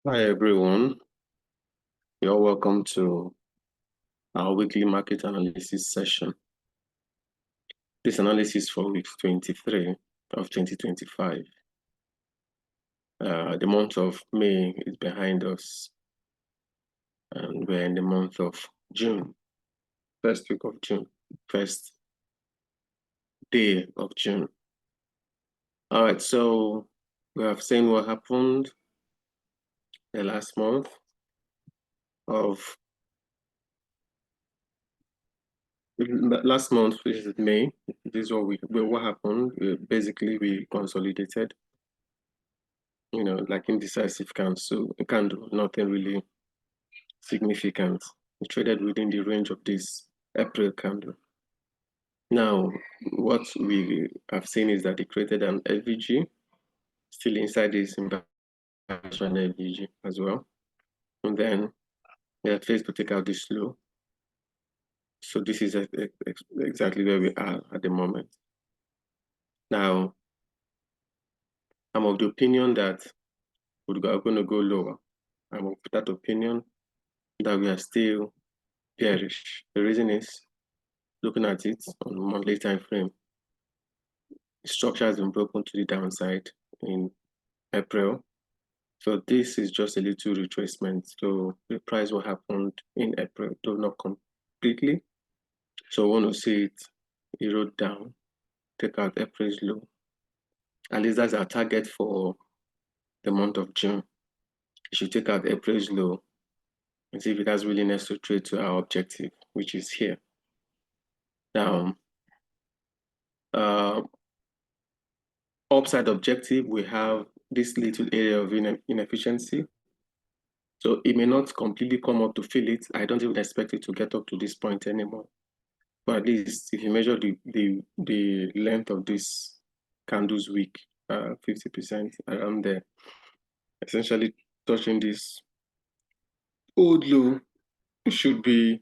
Hi everyone, you're welcome to our weekly market analysis session. This analysis for week 23 of 2025. The month of May is behind us and we're in the month of June, first week of June, first day of June. All right, so we have seen what happened the last month of which is May. This is what happened. Basically, we consolidated, like indecisive candle, nothing really significant. We traded within the range of this April candle. Now, what we have seen is that it created an FVG, still inside this inversion FVG as well. And then we are faced to take out this low. So this is exactly where we are at the moment. Now, I'm of the opinion that we're going to go lower. I'm of that opinion that we are still bearish. The reason is, looking at it on a monthly time frame, the structure has been broken to the downside in April. So this is just a little retracement. So the price what happened in April, though not completely. So I want to see it erode down, take out April's low. At least that's our target for the month of June. It should take out April's low and see if it has willingness to trade to our objective, which is here. Now, upside objective, we have this little area of inefficiency. So it may not completely come up to fill it. I don't even expect it to get up to this point anymore. But at least if you measure the length of this candles wick, 50% around there, essentially touching this old low should be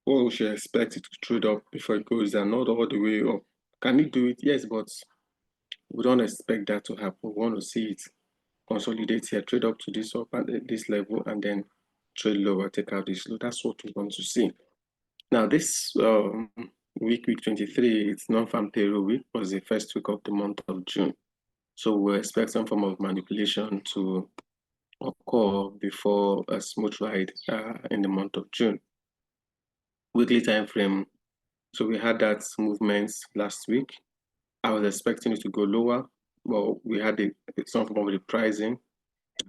what we should expect it to trade up before it goes down, not all the way up. Can it do it? Yes, but we don't expect that to happen. We want to see it consolidate here, trade up to this up at this level, and then trade lower, take out this low. That's what we want to see. Now, this week 23, it's non-farm payroll week, was the first week of the month of June. So we expect some form of manipulation to occur before a smooth ride in the month of June. Weekly time frame. So we had that movement last week. I was expecting it to go lower. Well, we had some form of repricing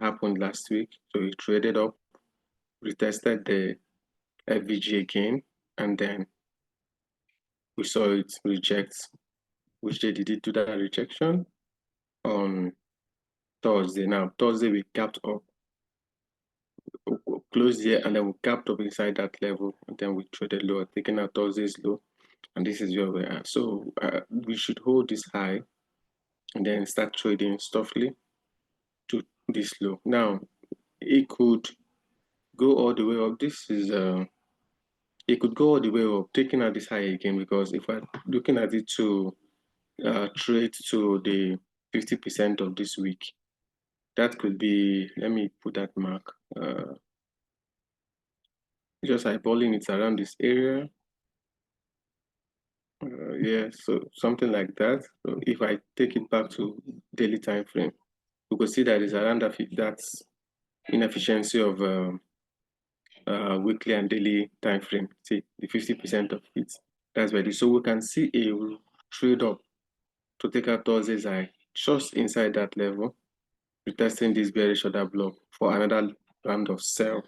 happened last week. So it traded up, retested the FVG again, and then we saw it reject. Which day did it do that rejection? On Thursday. Now, Thursday we capped up, closed here, and then we capped up inside that level, and then we traded lower, taking out Thursday's low, and this is where we are. So we should hold this high, and then start trading softly to this low. Now, it could go all the way up. This is it could go all the way up, taking out this high again, because if I'm looking at it to trade to the 50% of this week, that could be, let me put that mark, just eyeballing it around this area. Yeah, so something like that. So if I take it back to daily time frame, we could see that it's around that's inefficiency of weekly and daily time frame. See the 50% of it. That's where so we can see a trade up to take out Thursday's high just inside that level, retesting this bearish order block for another round of sell.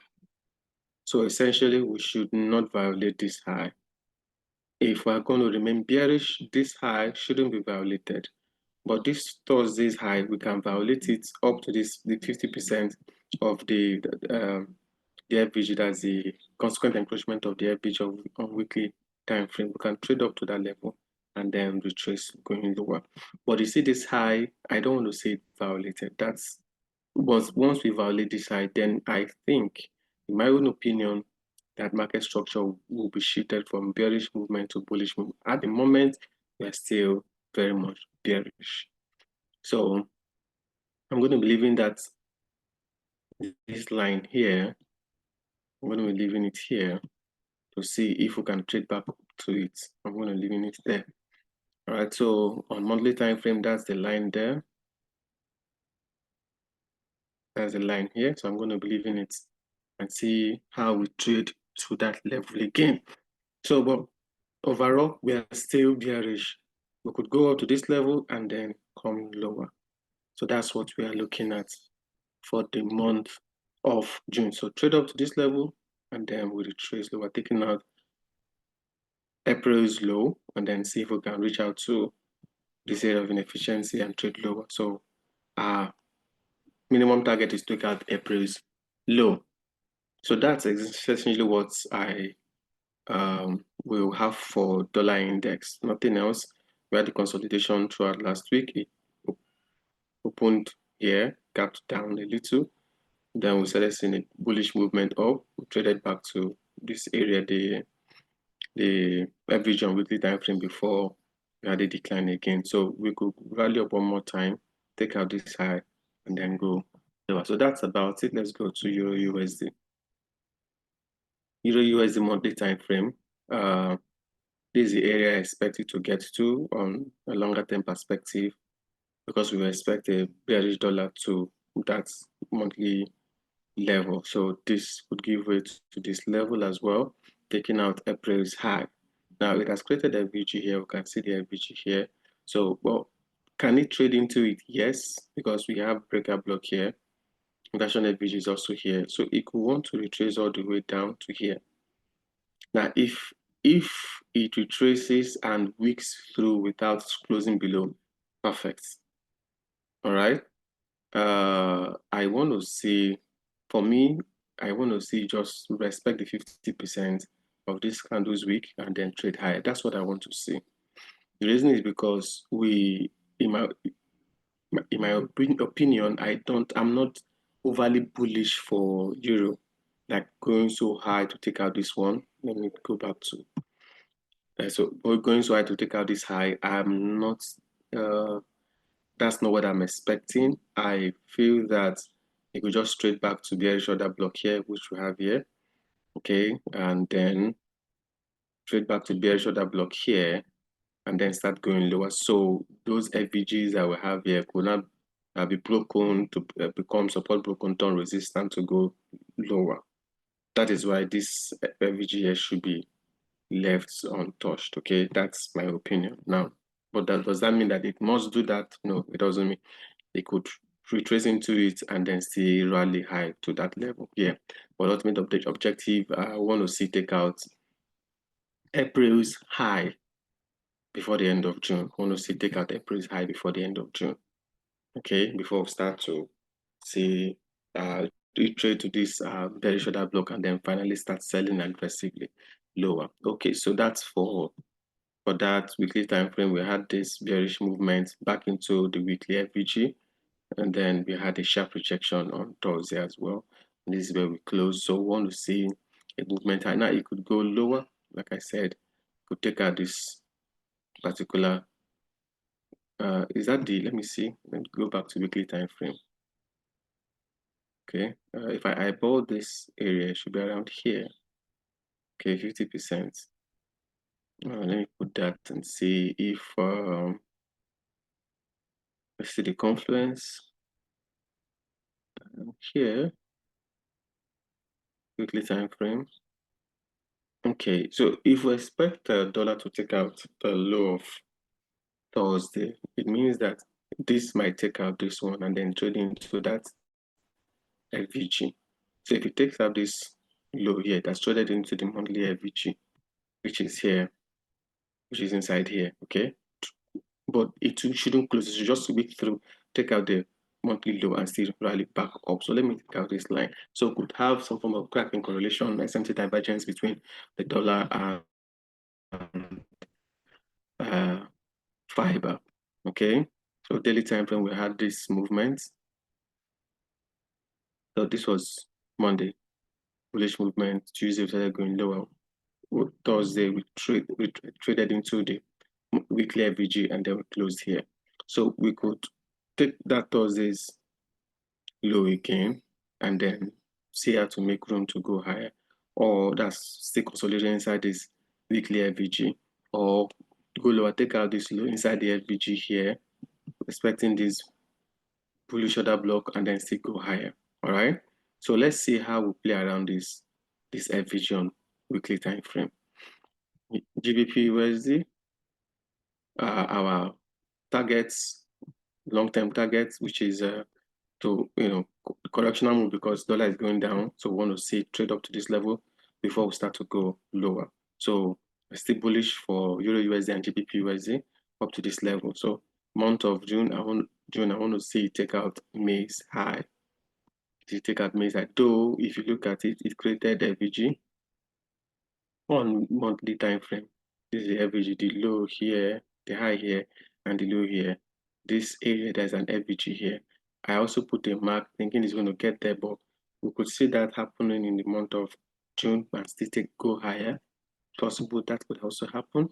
So essentially, we should not violate this high. If we're going to remain bearish, this high shouldn't be violated. But this Thursday's high, we can violate it up to the 50% of the FVG, that's the consequent encroachment of the FVG on weekly time frame. We can trade up to that level and then retrace going lower. But you see this high, I don't want to say it violated. Once we violate this high, then I think, in my own opinion, that market structure will be shifted from bearish movement to bullish movement. At the moment, we are still very much bearish. So I'm going to believe in that this line here. I'm going to be leaving it here to see if we can trade back to it. I'm going to leaving it there. All right, so on monthly time frame, that's the line there. That's the line here. So I'm going to be leaving it and see how we trade to that level again. So, but overall, we are still bearish. We could go up to this level and then come lower. So that's what we are looking at for the month of June. So trade up to this level and then we retrace lower, taking out April's low and then see if we can reach out to this area of inefficiency and trade lower. So our minimum target is to take out April's low. So that's essentially what I will have for dollar index, nothing else. We had the consolidation throughout last week. It opened here, gapped down a little. Then we started seeing a bullish movement up. We traded back to this area, the average on weekly time frame before we had a decline again. So we could rally up one more time, take out this high, and then go lower. So that's about it. Let's go to Euro USD. Euro USD monthly time frame. This is the area I expected to get to on a longer term perspective because we expect a bearish dollar to that monthly level. So this would give way to this level as well, taking out April's high. Now it has created a VG here. We can see the VG here. So, well, can it trade into it? Yes, because we have breaker block here. Inversion FVG is also here. So it could want to retrace all the way down to here. Now, if it retraces and wicks through without closing below, perfect. All right. I want to see, for me, I want to see just respect the 50% of this candles week and then trade higher. That's what I want to see. The reason is because in my opinion, I'm not overly bullish for euro, like going so high to take out this one. Let me go back to so going so high to take out this high. I'm not. That's not what I'm expecting. I feel that it could just straight back to the shoulder block here, which we have here. Okay, and then straight back to the shoulder block here, and then start going lower. So those FVGs that we have here could not be broken to become support broken, turn resistant to go lower. That is why this FVG here should be left untouched. Okay, that's my opinion. Now, but does that mean that it must do that? No, it doesn't mean. It could retrace into it and then still rally high to that level. Yeah, but ultimate objective, I want to see take out April's high before the end of June. I want to see take out April's high before the end of June. Okay, before we start to see retrade to this bearish shoulder block and then finally start selling aggressively lower. Okay, so that's for that weekly time frame. We had this bearish movement back into the weekly FVG, and then we had a sharp rejection on Thursday as well. And this is where we closed. So we want to see a movement. Now it could go lower, like I said, could take out this particular is that the, let me see, let me go back to weekly time frame. Okay, if I eyeball this area, it should be around here. Okay, 50%. Let me put that and see if let's see the confluence here, weekly time frame. Okay, so if we expect the dollar to take out the low of Thursday, it means that this might take out this one and then trade into that FVG. So if it takes out this low here, that's traded into the monthly FVG, which is here, which is inside here, okay? But it shouldn't close, it should just wick through, take out the monthly low and still rally back up. So let me take out this line. So it could have some form of cracking correlation, SMT divergence between the dollar and fiber. Okay, so daily time frame, we had this movement. So this was Monday, bullish movement. Tuesday we started going lower. Thursday we traded into the weekly FVG and then we closed here. So we could take that Thursday's low again and then see how to make room to go higher, or that's stay consolidated inside this weekly FVG, or go lower, take out this low inside the FVG here, expecting this bullish order block, and then still go higher. All right. So let's see how we play around this FVG on weekly time frame. GBP USD, our targets, long-term targets, which is to correctional move because dollar is going down, so we want to see trade up to this level before we start to go lower. So I'm still bullish for Euro USD and GBP USD up to this level. So month of June, I want to see it take out May's high. To take out May's high. Though if you look at it, it created FVG on monthly time frame. This is the FVG, the low here, the high here, and the low here. This area, there's an FVG here. I also put a mark thinking it's going to get there, but we could see that happening in the month of June and still go higher. Possible that could also happen.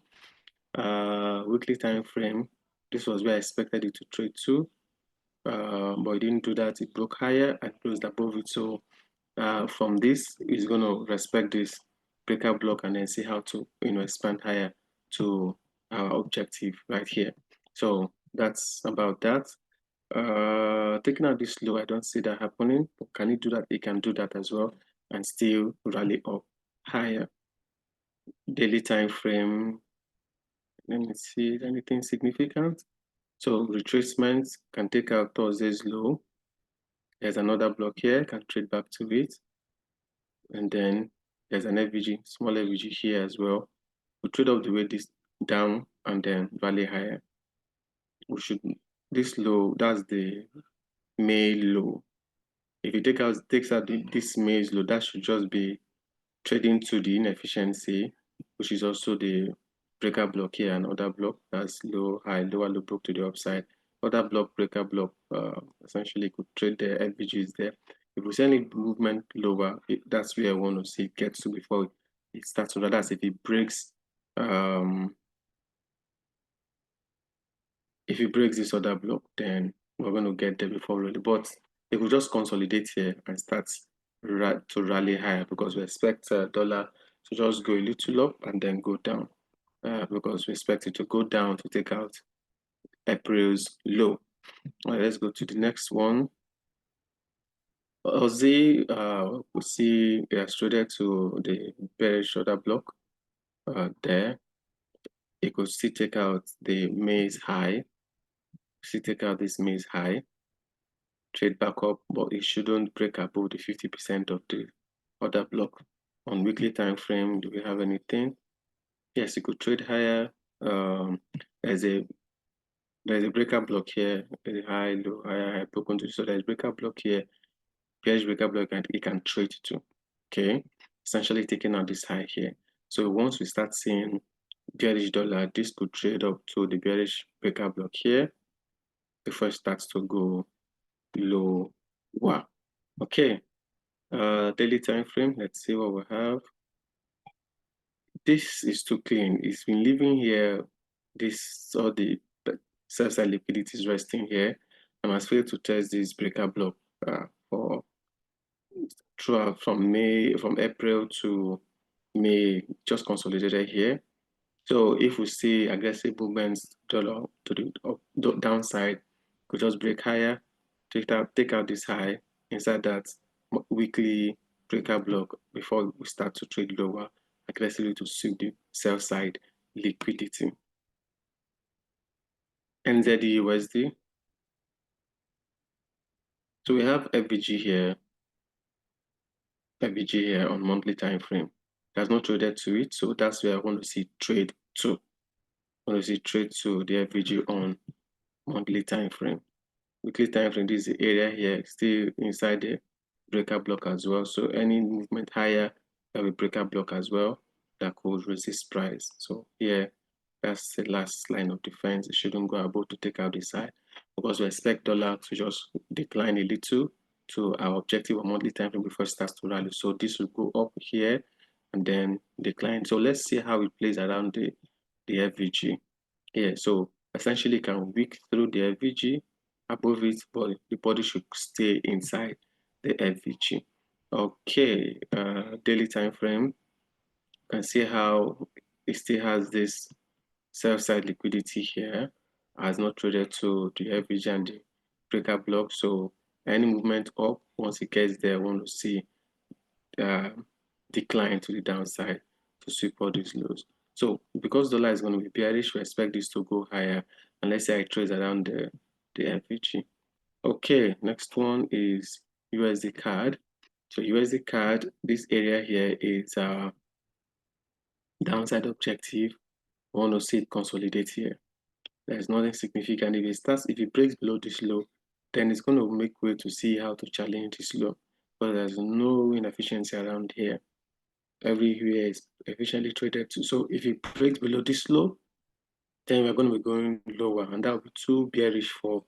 Weekly time frame, this was where I expected it to trade to, but it didn't do that. It broke higher and closed above it. So from this, it's going to respect this breakout block and then see how to expand higher to our objective right here. So that's about that. Taking out this low, I don't see that happening, but can it do that? It can do that as well and still rally up higher. Daily time frame, let me see anything significant. So retracements can take out Thursday's low. There's another block here, can trade back to it. And then there's an FVG, small FVG here as well. We trade up the way this down and then rally higher. We should, this low, that's the May low. If it takes out this May's low, that should just be trading to the inefficiency, which is also the breaker block here, and other block that's low, high, lower low broke to the upside. Other block, breaker block, essentially could trade the FVGs there. If we see any movement lower, that's where I want to see it get to before it starts to. That's if it breaks, if it breaks this other block, then we're going to get there before really. But it will just consolidate here and start to rally higher because we expect dollar to just go a little up and then go down because we expect it to go down to take out April's low. All right, let's go to the next one. Aussie, we see it has traded to the bearish order block there. It could still take out the May's high. Still take out this May's high. Trade back up, but it shouldn't break above the 50% of the order block. On weekly time frame, do we have anything? Yes, you could trade higher. There's a breaker block here, a high, low, high, broken to. So there's breaker block here, bearish breaker block, and it can trade to. Okay, essentially taking out this high here. So once we start seeing bearish dollar, this could trade up to the bearish breaker block here before it starts to go low. Wow. Okay. Daily time frame. Let's see what we have. This is too clean. It's been living here. This all the sell-side liquidity is resting here. I must fail to test this breaker block for throughout from April to May, just consolidated here. So if we see aggressive movements dollar to the downside, could just break higher, take out this high inside that weekly breaker block before we start to trade lower aggressively to suit the sell side liquidity. NZD USD. So we have FVG here on monthly time frame. There's no traded to it, so that's where I want to see trade to. I want to see trade to the FVG on monthly time frame. Weekly time frame, this is the area here, still inside the breaker block as well. So any movement higher, there will be breaker block as well that could resist price. So here, that's the last line of defense. It shouldn't go above to take out this side because we expect dollar to just decline a little to our objective on monthly time frame before it starts to rally. So this will go up here and then decline. So let's see how it plays around the FVG here. So essentially can wick through the FVG above it, but the body should stay inside the FVG. Okay, daily time frame. You can see how it still has this sell-side liquidity here, has not traded to the FVG and the breaker block. So any movement up, once it gets there, we want to see decline to the downside to sweep all these lows. So because dollar is going to be bearish, we expect this to go higher, and let's say I trade around the FVG. Okay, next one is USD CAD. So USD CAD, this area here is downside objective. We want to see it consolidate here. There's nothing significant. If it breaks below this low, then it's going to make way to see how to challenge this low. But there's no inefficiency around here. Everywhere is efficiently traded to. So if it breaks below this low, then we're going to be going lower, and that will be too bearish for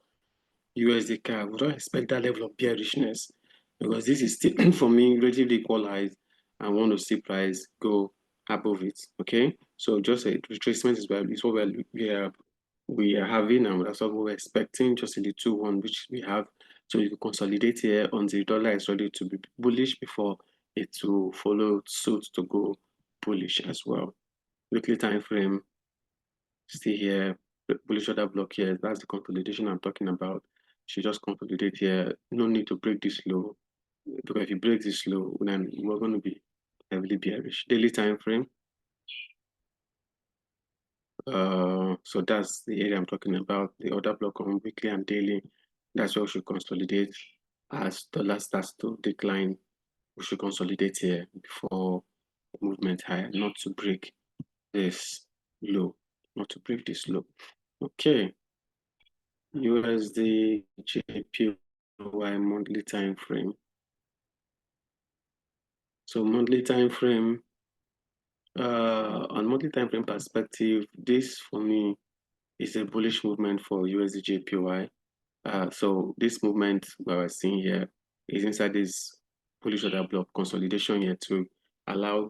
USD CAD. We don't expect that level of bearishness because this is still for me relatively equalized. I want to see price go above it. Okay, so just a retracement is what we are having, and that's what we're expecting. Just in the 2-1 which we have. So you can consolidate here until the dollar is ready to be bullish before it to follow suit to go bullish as well. Weekly time frame, stay here, bullish order block here. That's the consolidation I'm talking about. Should just consolidate here. No need to break this low, because if you break this low, then we're going to be heavily bearish. Daily time frame. So that's the area I'm talking about. The order block on weekly and daily. That's where we should consolidate. As dollar starts to decline, we should consolidate here before movement higher, not to break this low, not to break this low. Okay. USD JPY monthly time frame. So monthly time frame, on monthly time frame perspective, this for me is a bullish movement for USD JPY. So this movement that we're seeing here is inside this bullish order block consolidation here to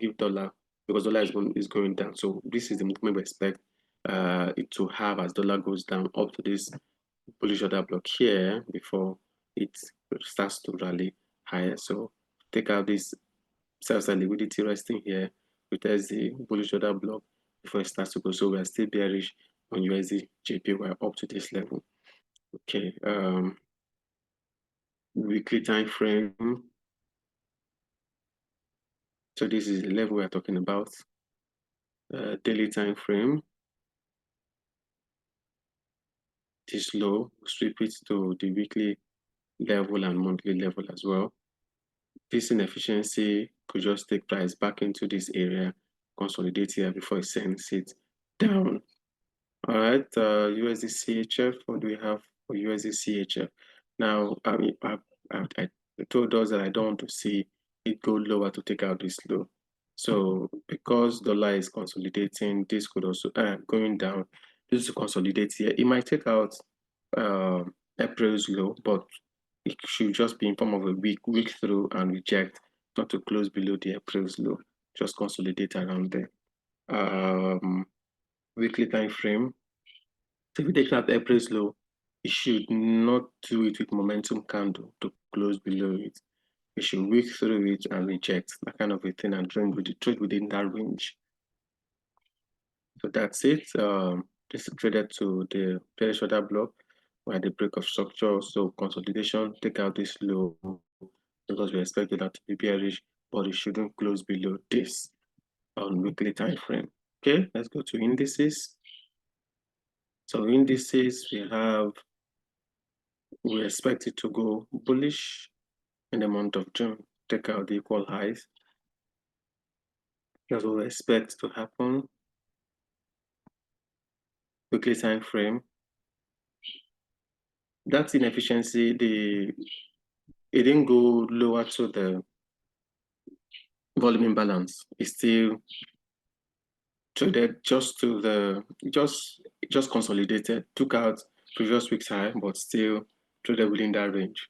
give dollar, because dollar is going down. So this is the movement we expect it to have as dollar goes down up to this bullish order block here before it starts to rally higher. So take out this sell-side liquidity resting here, we test the bullish order block before it starts to go. So we are still bearish on USD JPY up to this level. Okay, weekly time frame. So this is the level we are talking about. Daily time frame. This low, sweep it to the weekly level and monthly level as well. This inefficiency could just take price back into this area, consolidate here before it sends it down. All right, USD CHF. What do we have for USD CHF? Now, I told us that I don't want to see it go lower to take out this low. So because dollar is consolidating, this could also going down. This will consolidate here. It might take out April's low, but it should just be in form of a weak through and reject, not to close below the April's low. Just consolidate around there. Weekly time frame. So if you take that April's low, it should not do it with momentum candle to close below it. It should wick through it and reject that kind of a thing and trade within that range. So that's it. This is traded to the bearish order block where the break of structure. So consolidation, take out this low because we expected that to be bearish, but it shouldn't close below this on weekly time frame. Okay, let's go to indices. So indices, we expect it to go bullish in the month of June. Take out the equal highs. That's what we expect to happen. Weekly time frame. That inefficiency, it didn't go lower to the volume imbalance. It's still traded just to the just consolidated, took out previous week's high, but still traded within that range.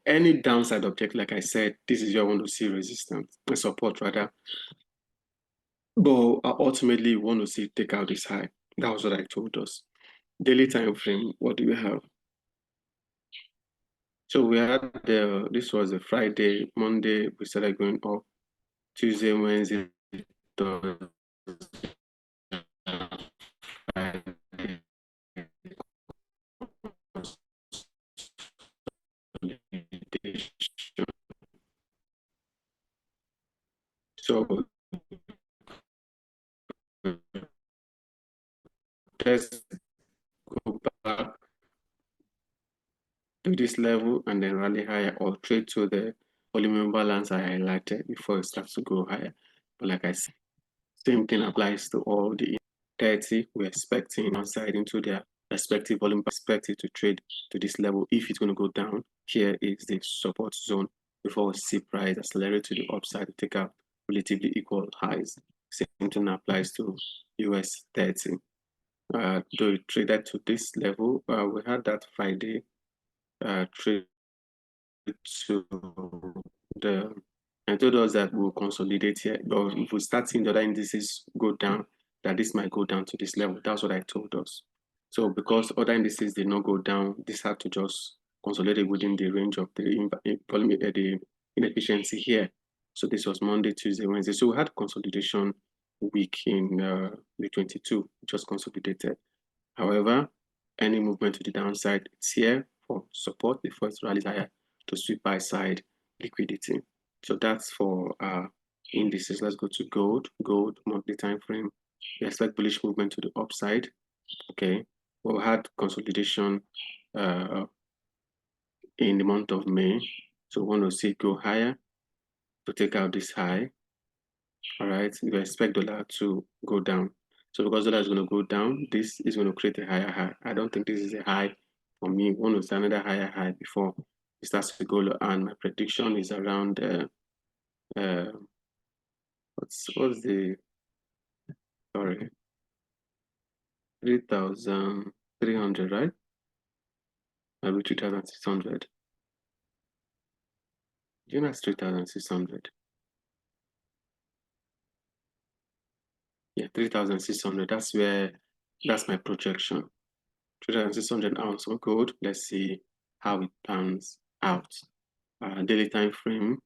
Any downside object, like I said, this is where I want to see resistance and support rather. But ultimately, we want to see take out this high. That was what I told us. Daily time frame, what do we have? So we had this was a Friday, Monday, we started going up, Tuesday, Wednesday, Thursday, Friday, so let's go back to this level and then rally higher or trade to the volume balance I highlighted before it starts to go higher. But like I said, same thing applies to all the 30 we're expecting outside into their respective volume perspective to trade to this level. If it's going to go down, here is the support zone before we see price accelerate to the upside to take out relatively equal highs. Same thing applies to US 30. Though it traded to this level, we had that Friday trade to the and told us that we'll consolidate here. But if we start seeing the other indices go down, that this might go down to this level. That's what I told us. So because other indices did not go down, this had to just consolidate within the range of the inefficiency here. So this was Monday, Tuesday, Wednesday. So we had consolidation week in the 22, just consolidated. However, any movement to the downside, it's here for support before it rallies higher to sweep by side liquidity. So that's for indices. Let's go to gold. Gold monthly time frame. We expect bullish movement to the upside. Okay, we had consolidation in the month of May. So we want to see it go higher to take out this high. All right, we expect dollar to go down. So because dollar is going to go down, this is going to create a higher high. I don't think this is a high for me. We want to see another higher high before it starts to go low. And my prediction is around what's the sorry 3,300, right? Maybe 3,600. You know, it's 3,600. Yeah, 3,600. That's my projection. 3,600 ounce of gold. Let's see how it pans out. Daily time frame.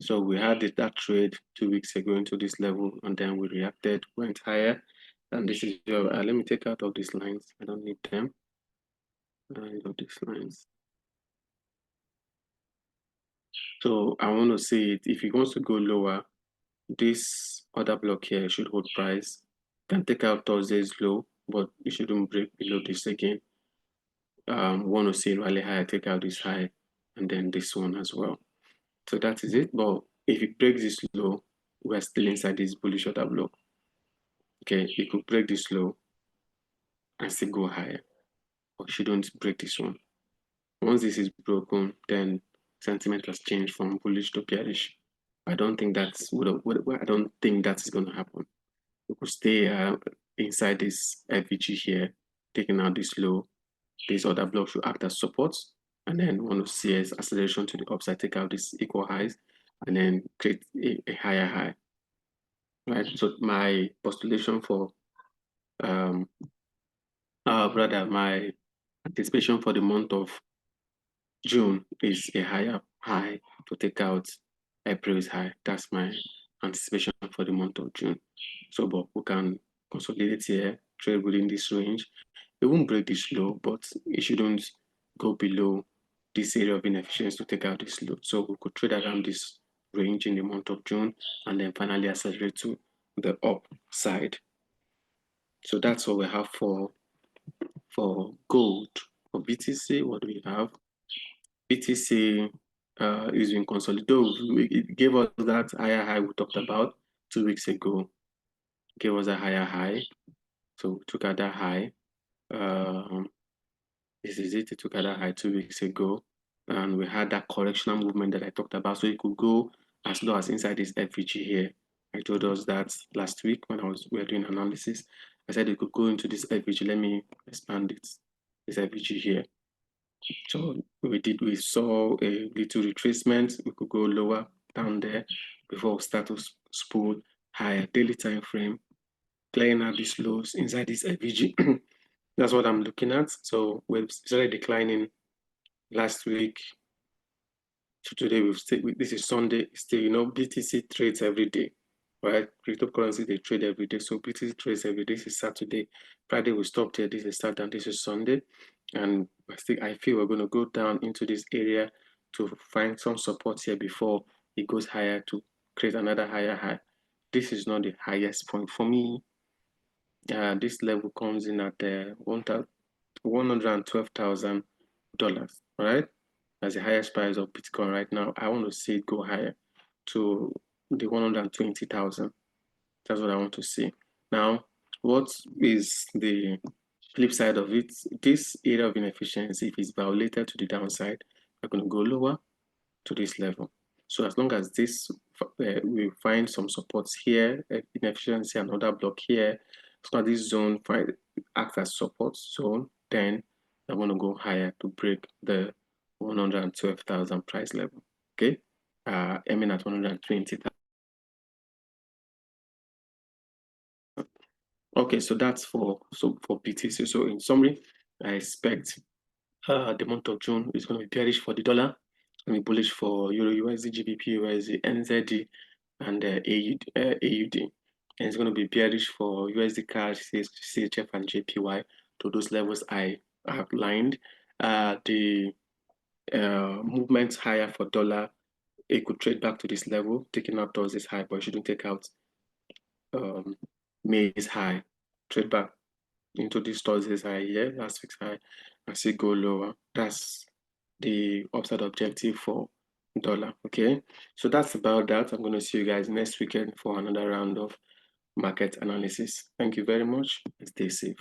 So we had that trade 2 weeks ago into this level, and then we reacted, went higher. And this is your, let me take out of these lines. I don't need them. Of these lines. So I want to see it. If it wants to go lower, this other block here should hold price. Can take out Thursday's low, but it shouldn't break below this again. Want to see rally higher, take out this high, and then this one as well. So that is it. But if it breaks this low, we're still inside this bullish order block. Okay, it could break this low and still go higher, but shouldn't break this one. Once this is broken, then sentiment has changed from bullish to bearish. I don't think that's I don't think that is going to happen. We could stay inside this FVG here, taking out this low. This other block should act as support, and then want to see as acceleration to the upside, take out these equal highs, and then create a higher high. Right. So my postulation for rather my anticipation for the month of June is a higher high to take out April's high. That's my anticipation for the month of June. So, but we can consolidate here, trade within this range. It won't break this low, but it shouldn't go below this area of inefficiency to take out this low. So we could trade around this range in the month of June and then finally accelerate to the upside. So that's what we have for gold. For BTC, what do we have? BTC is in consolidated. It gave us that higher high we talked about 2 weeks ago. It gave us a higher high. So we took out that high. This is it. It took out that high 2 weeks ago. And we had that correctional movement that I talked about. So it could go as low as inside this FVG here. I told us that last week when we were doing analysis. I said it could go into this FVG. Let me expand it. This FVG here. So we saw a little retracement. We could go lower down there before we start to spool higher daily time frame, clearing out these lows inside this FVG. That's what I'm looking at. So we've started declining last week to today, this is Sunday. Still, BTC trades every day, right? Cryptocurrency, they trade every day. So BTC trades every day. This is Saturday. Friday we stopped here. This is Saturday. This is Sunday, and I feel we're going to go down into this area to find some support here before it goes higher to create another higher high. This is not the highest point for me. This level comes in at $112,000, right? That's the highest price of Bitcoin right now. I want to see it go higher to the 120,000. That's what I want to see. Now, what is the flip side of it? This area of inefficiency, if it's violated to the downside, we're going to go lower to this level. So as long as this, we find some supports here, inefficiency, another block here, so this zone acts as support zone, then I'm going to go higher to break the 112,000 price level. Okay, aiming at 120,000. Okay, so that's for BTC. So in summary, I expect the month of June is going to be bearish for the dollar, going to be bullish for Euro USD, GBP USD, NZD, and AUD. And it's going to be bearish for USD CAD, CHF, and JPY to those levels I outlined. The movement higher for dollar, it could trade back to this level, taking out towards this high, but it shouldn't take out May's high. Trade back into this Thursday's high here, last week's high, and see go lower. That's the upside objective for dollar. Okay, so that's about that. I'm going to see you guys next weekend for another round of market analysis. Thank you very much. Stay safe.